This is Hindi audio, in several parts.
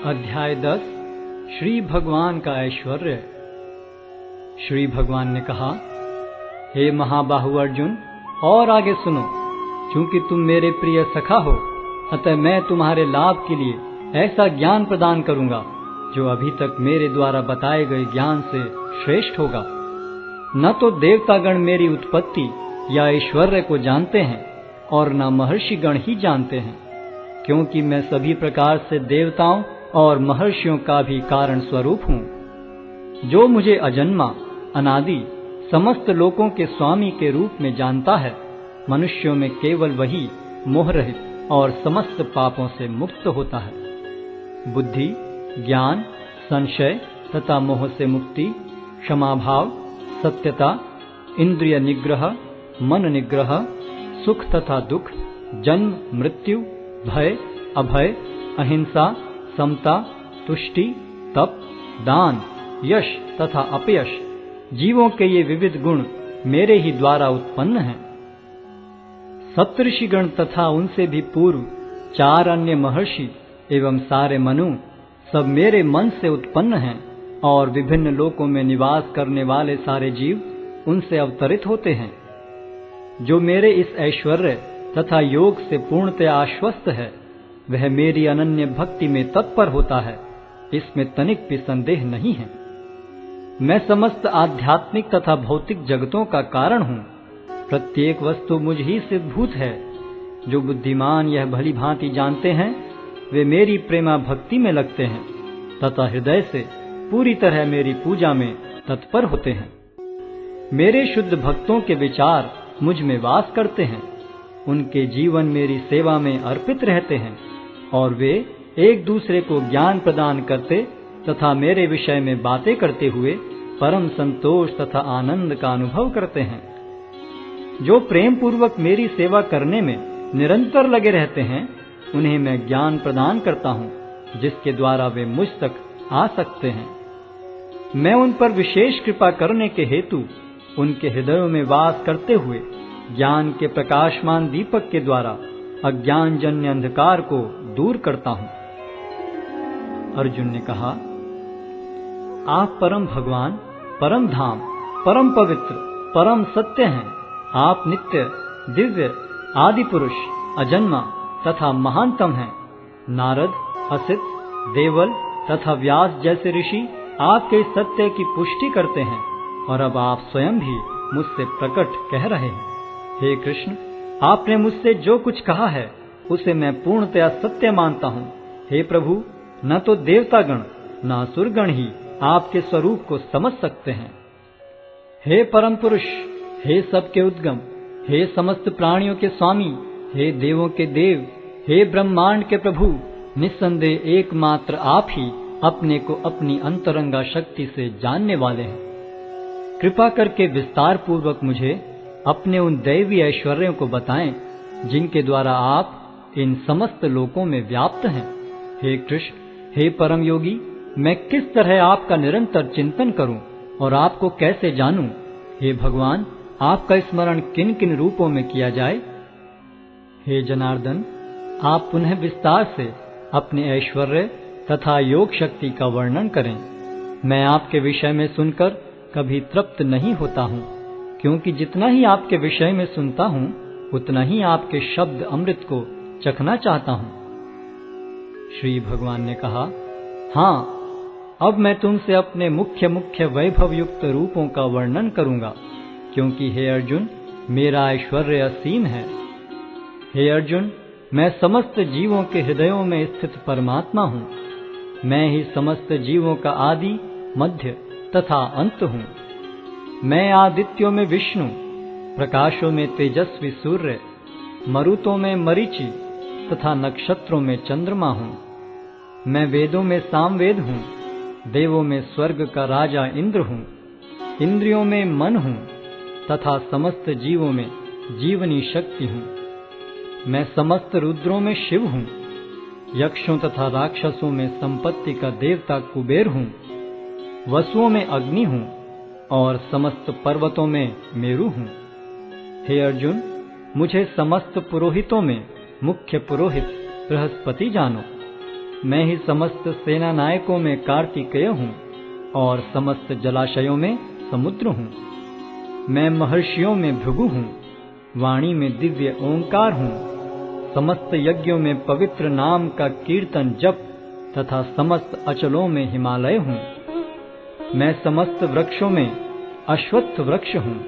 अध्याय 10 श्री भगवान का ऐश्वर्य। श्री भगवान ने कहा, हे महाबाहु अर्जुन, और आगे सुनो। चूंकि तुम मेरे प्रिय सखा हो, अतः मैं तुम्हारे लाभ के लिए ऐसा ज्ञान प्रदान करूंगा जो अभी तक मेरे द्वारा बताए गए ज्ञान से श्रेष्ठ होगा। न तो देवतागण मेरी उत्पत्ति या ऐश्वर्य को जानते हैं और न महर्षिगण ही जानते हैं, क्योंकि मैं सभी प्रकार से देवताओं और महर्षियों का भी कारण स्वरूप हूँ। जो मुझे अजन्मा, अनादि, समस्त लोकों के स्वामी के रूप में जानता है, मनुष्यों में केवल वही मोह रहित और समस्त पापों से मुक्त होता है। बुद्धि, ज्ञान, संशय तथा मोह से मुक्ति, क्षमा भाव, सत्यता, इंद्रिय निग्रह, मन निग्रह, सुख तथा दुख, जन्म मृत्यु, भय अभय, अहिंसा, समता, तुष्टि, तप, दान, यश तथा अपयश, जीवों के ये विविध गुण मेरे ही द्वारा उत्पन्न हैं। सप्तऋषिगण तथा उनसे भी पूर्व 4 अन्य महर्षि एवं सारे मनु सब मेरे मन से उत्पन्न हैं, और विभिन्न लोकों में निवास करने वाले सारे जीव उनसे अवतरित होते हैं। जो मेरे इस ऐश्वर्य तथा योग से पूर्णतया आश्वस्त है, वह मेरी अनन्य भक्ति में तत्पर होता है, इसमें तनिक भी संदेह नहीं है। मैं समस्त आध्यात्मिक तथा भौतिक जगतों का कारण हूँ। प्रत्येक वस्तु मुझ ही से भूत है। जो बुद्धिमान यह भली भांति जानते हैं, वे मेरी प्रेमा भक्ति में लगते हैं तथा हृदय से पूरी तरह मेरी पूजा में तत्पर होते हैं। मेरे शुद्ध भक्तों के विचार मुझ में वास करते हैं। उनके जीवन मेरी सेवा में अर्पित रहते हैं, और वे एक दूसरे को ज्ञान प्रदान करते तथा मेरे विषय में बातें करते हुए परम संतोष तथा आनंद का अनुभव करते हैं। जो प्रेम पूर्वक मेरी सेवा करने में निरंतर लगे रहते हैं, उन्हें मैं ज्ञान प्रदान करता हूँ, जिसके द्वारा वे मुझ तक आ सकते हैं। मैं उन पर विशेष कृपा करने के हेतु उनके हृदयों में वास करते हुए ज्ञान के प्रकाशमान दीपक के द्वारा अज्ञान जन्य अंधकार को दूर करता हूँ। अर्जुन ने कहा, आप परम भगवान, परम धाम, परम पवित्र, परम सत्य हैं। आप नित्य, दिव्य, आदि पुरुष, अजन्मा तथा महानतम हैं। नारद, असित, देवल तथा व्यास जैसे ऋषि आपके सत्य की पुष्टि करते हैं, और अब आप स्वयं भी मुझसे प्रकट कह रहे हैं। हे कृष्ण, आपने मुझसे जो कुछ कहा है उसे मैं पूर्णतया सत्य मानता हूँ। हे प्रभु, न तो देवतागण न असुरगण ही आपके स्वरूप को समझ सकते हैं। हे परम पुरुष, हे सबके उद्गम, हे समस्त प्राणियों के स्वामी, हे देवों के देव, हे ब्रह्मांड के प्रभु, निस्संदेह एकमात्र आप ही अपने को अपनी अंतरंगा शक्ति से जानने वाले हैं। कृपा करके विस्तार पूर्वक मुझे अपने उन दैवी ऐश्वर्यों को बताएं, जिनके द्वारा आप इन समस्त लोकों में व्याप्त हैं। हे कृष्ण, हे परम योगी, मैं किस तरह आपका निरंतर चिंतन करूं और आपको कैसे जानूं? हे भगवान, आपका स्मरण किन किन रूपों में किया जाए? हे जनार्दन, आप पुनः विस्तार से अपने ऐश्वर्य तथा योग शक्ति का वर्णन करें। मैं आपके विषय में सुनकर कभी तृप्त नहीं होता हूँ, क्योंकि जितना ही आपके विषय में सुनता हूँ, उतना ही आपके शब्द अमृत को चखना चाहता हूँ। श्री भगवान ने कहा, हाँ, अब मैं तुमसे अपने मुख्य मुख्य वैभव युक्त रूपों का वर्णन करूंगा, क्योंकि हे अर्जुन, मेरा ऐश्वर्य असीम है। हे अर्जुन, मैं समस्त जीवों के हृदयों में स्थित परमात्मा हूँ। मैं ही समस्त जीवों का आदि, मध्य तथा अंत हूँ। मैं आदित्यों में विष्णु, प्रकाशों में तेजस्वी सूर्य, मरुतों में मरीचि तथा नक्षत्रों में चंद्रमा हूँ। मैं वेदों में सामवेद हूँ, देवों में स्वर्ग का राजा इंद्र हूँ, इंद्रियों में मन हूँ तथा समस्त जीवों में जीवनी शक्ति हूँ। मैं समस्त रुद्रों में शिव हूँ, यक्षों तथा राक्षसों में संपत्ति का देवता कुबेर हूँ, वसुओं में अग्नि हूँ और समस्त पर्वतों में मेरु हूँ। हे अर्जुन, मुझे समस्त पुरोहितों में मुख्य पुरोहित बृहस्पति जानो। मैं ही समस्त सेना नायकों में कार्तिकेय हूँ और समस्त जलाशयों में समुद्र हूँ। मैं महर्षियों में भृगु हूँ, वाणी में दिव्य ओंकार हूँ, समस्त यज्ञों में पवित्र नाम का कीर्तन जप तथा समस्त अचलों में हिमालय हूँ। मैं समस्त वृक्षों में अश्वत्थ वृक्ष हूँ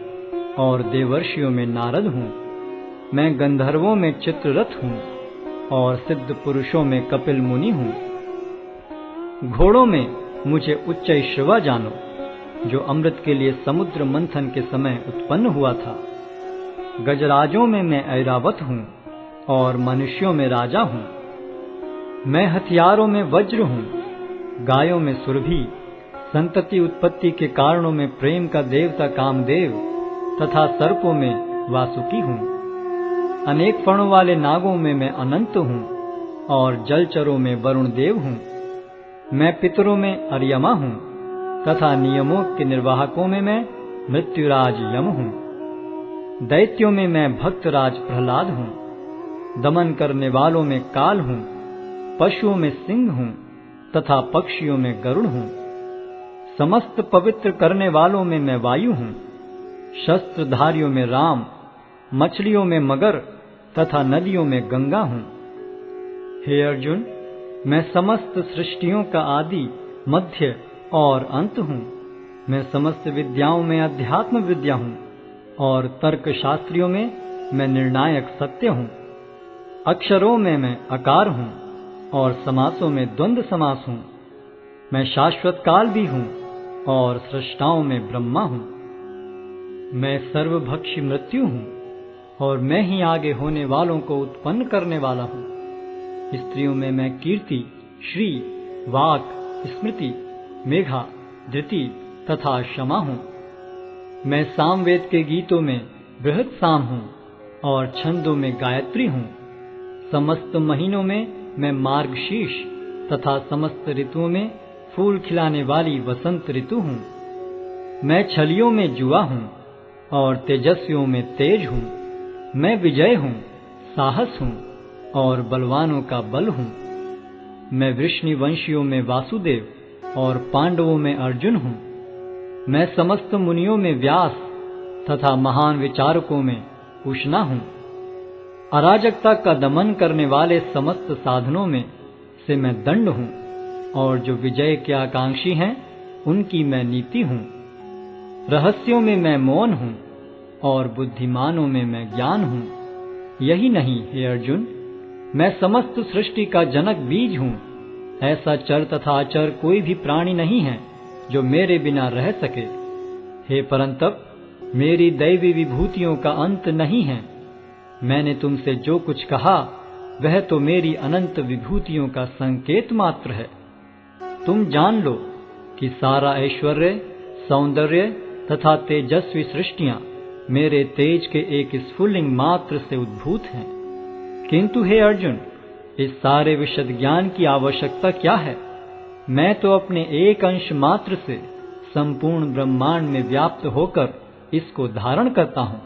और देवर्षियों में नारद हूँ। मैं गंधर्वों में चित्ररथ हूँ और सिद्ध पुरुषों में कपिल मुनि हूँ। घोड़ों में मुझे उच्चैश्रवा जानो, जो अमृत के लिए समुद्र मंथन के समय उत्पन्न हुआ था। गजराजों में मैं ऐरावत हूँ और मनुष्यों में राजा हूँ। मैं हथियारों में वज्र हूँ, गायों में सुरभि, संतति उत्पत्ति के कारणों में प्रेम का देवता कामदेव तथा सर्पों में वासुकी हूँ। अनेक फणों वाले नागों में मैं अनंत हूँ और जलचरों में वरुण देव हूँ। मैं पितरों में अर्यमा हूँ तथा नियमों के निर्वाहकों में मैं मृत्युराज यम हूँ। दैत्यों में मैं भक्तराज प्रहलाद हूँ, दमन करने वालों में काल हूँ, पशुओं में सिंह हूँ तथा पक्षियों में गरुड़ हूँ। समस्त पवित्र करने वालों में मैं वायु हूँ, शस्त्रधारियों में राम, मछलियों में मगर तथा नदियों में गंगा हूँ। हे अर्जुन, मैं समस्त सृष्टियों का आदि, मध्य और अंत हूँ। मैं समस्त विद्याओं में अध्यात्म विद्या हूँ और तर्क शास्त्रियों में मैं निर्णायक सत्य हूँ। अक्षरों में मैं अकार हूँ और समासों में द्वंद्व समास हूँ। मैं शाश्वत काल भी हूँ और सृष्टाओं में ब्रह्मा हूँ। मैं सर्वभक्षी मृत्यु हूँ और मैं ही आगे होने वालों को उत्पन्न करने वाला हूँ। स्त्रियों में मैं कीर्ति, श्री, वाक, स्मृति, मेघा, धृति तथा क्षमा हूँ। मैं सामवेद के गीतों में बृहत साम हूँ और छंदों में गायत्री हूँ। समस्त महीनों में मैं मार्गशीर्ष तथा समस्त ऋतुओं में फूल खिलाने वाली वसंत ऋतु हूँ। मैं छलियों में जुआ हूँ और तेजस्वियों में तेज हूँ। मैं विजय हूँ, साहस हूँ और बलवानों का बल हूँ। मैं वृष्णिवंशियों में वासुदेव और पांडवों में अर्जुन हूँ। मैं समस्त मुनियों में व्यास तथा महान विचारकों में उष्णा हूँ। अराजकता का दमन करने वाले समस्त साधनों में से मैं दंड हूँ और जो विजय के आकांक्षी हैं उनकी मैं नीति हूँ। रहस्यों में मैं मौन हूँ और बुद्धिमानों में मैं ज्ञान हूँ। यही नहीं हे अर्जुन, मैं समस्त सृष्टि का जनक बीज हूँ। ऐसा चर तथा अचर कोई भी प्राणी नहीं है जो मेरे बिना रह सके। हे परंतप, मेरी दैवी विभूतियों का अंत नहीं है। मैंने तुमसे जो कुछ कहा वह तो मेरी अनंत विभूतियों का संकेत मात्र है। तुम जान लो कि सारा ऐश्वर्य, सौंदर्य तथा तेजस्वी सृष्टियां मेरे तेज के एक स्फुल्लिंग मात्र से उद्भूत हैं। किंतु हे अर्जुन, इस सारे विशद ज्ञान की आवश्यकता क्या है? मैं तो अपने एक अंश मात्र से संपूर्ण ब्रह्मांड में व्याप्त होकर इसको धारण करता हूँ।